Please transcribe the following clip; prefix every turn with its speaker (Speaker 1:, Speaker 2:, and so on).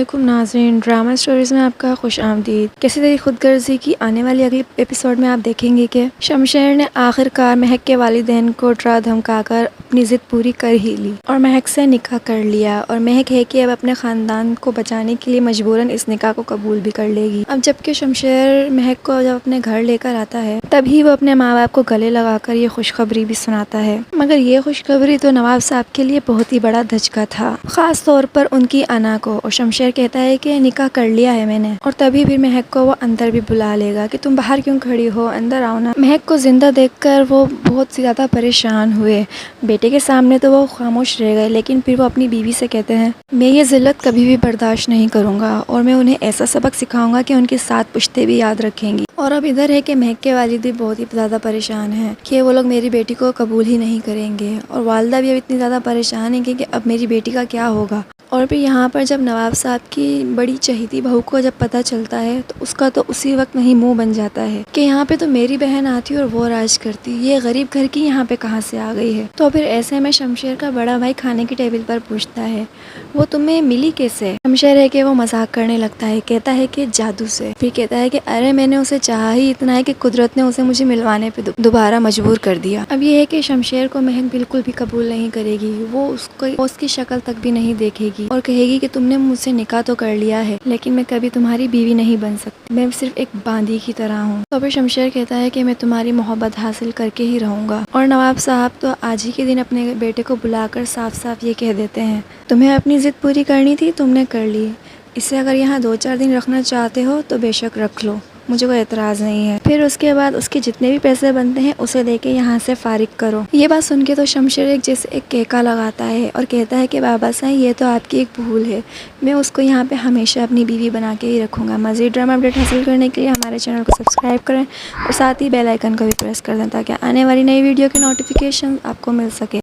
Speaker 1: علیکم ناظرین، drama stories میں آپ کا خوش آمدید۔ کسی طرح خود غرضی کی آنے والی اگلی ایپیسوڈ میں آپ دیکھیں گے کہ شمشیر نے آخر کار مہک کے والدین کو ڈرا دھمکا کر اپنی ضد پوری کر ہی لی اور مہک سے نکاح کر لیا، اور مہک ہے کہ اب اپنے خاندان کو بچانے کے لیے مجبوراً اس نکاح کو قبول بھی کر لے گی۔ اب جبکہ شمشیر مہک کو جب اپنے گھر لے کر آتا ہے تبھی وہ اپنے ماں باپ کو گلے لگا کر یہ خوشخبری بھی سناتا ہے، مگر یہ خوشخبری تو نواب صاحب کے لیے بہت ہی بڑا دھچکا تھا، خاص طور پر ان کی انا کو۔ اور شمشیر کہتا ہے کہ نکاح کر لیا ہے میں نے، اور تبھی پھر مہک کو وہ اندر بھی بلا لے گا کہ تم باہر کیوں کھڑی ہو، اندر آؤ نا۔ مہک کو زندہ دیکھ کر وہ بہت زیادہ پریشان ہوئے۔ بیٹے کے سامنے تو وہ خاموش رہ گئے، لیکن پھر وہ اپنی بیوی سے کہتے ہیں میں یہ ذلت کبھی بھی برداشت نہیں کروں گا، اور میں انہیں ایسا سبق سکھاؤں گا کہ ان کی 7 پشتیں بھی یاد رکھیں گی۔ اور اب ادھر ہے کہ مہک کے والد بھی بہت ہی زیادہ پریشان ہیں کہ وہ لوگ میری بیٹی کو قبول ہی نہیں کریں گے، اور والدہ بھی اب اتنی زیادہ پریشان ہیں کہ اب میری بیٹی کا کیا ہوگا۔ اور پھر یہاں پر جب نواب صاحب کی بڑی چہیتی بہو کو جب پتہ چلتا ہے تو اس کا تو اسی وقت وہیں منہ بن جاتا ہے کہ یہاں پہ تو میری بہن آتی اور وہ راج کرتی، یہ غریب گھر کی یہاں پہ کہاں سے آ گئی ہے۔ تو پھر ایسے میں شمشیر کا بڑا بھائی کھانے کی ٹیبل پر پوچھتا ہے وہ تمہیں ملی کیسے؟ شمشیر ہے کہ وہ مذاق کرنے لگتا ہے، کہتا ہے کہ جادو سے۔ پھر کہتا ہے کہ ارے میں نے اسے چاہا ہی اتنا ہے کہ قدرت نے اسے مجھے ملوانے پہ دوبارہ مجبور کر دیا۔ اب یہ ہے کہ شمشیر کو مہک بالکل بھی قبول نہیں کرے گی، وہ اس کی شکل تک بھی نہیں دیکھے گی اور کہے گی کہ تم نے مجھ سے نکاح تو کر لیا ہے لیکن میں کبھی تمہاری بیوی نہیں بن سکتی، میں صرف ایک باندھی کی طرح ہوں۔ تو پھر شمشیر کہتا ہے کہ میں تمہاری محبت حاصل کر کے ہی رہوں گا۔ اور نواب صاحب تو آج ہی کے دن اپنے بیٹے کو بلا کر صاف صاف یہ کہہ دیتے ہیں تمہیں اپنی ضد پوری کرنی تھی، تم نے کر لی، اسے اگر یہاں 2-4 دن رکھنا چاہتے ہو تو بے شک رکھ لو، مجھے کوئی اعتراض نہیں ہے۔ پھر اس کے بعد اس کے جتنے بھی پیسے بنتے ہیں اسے دے کے یہاں سے فارغ کرو۔ یہ بات سن کے تو شمشیر ایک کہکا لگاتا ہے اور کہتا ہے کہ بابا صاحب یہ تو آپ کی ایک بھول ہے، میں اس کو یہاں پہ ہمیشہ اپنی بیوی بنا کے ہی رکھوں گا۔ مزید ڈرامہ اپڈیٹ حاصل کرنے کے لیے ہمارے چینل کو سبسکرائب کریں اور ساتھ ہی بیل آئیکن کو بھی پریس کر دیں تاکہ آنے والی نئی ویڈیو کی نوٹیفیکیشن آپ کو مل سکے۔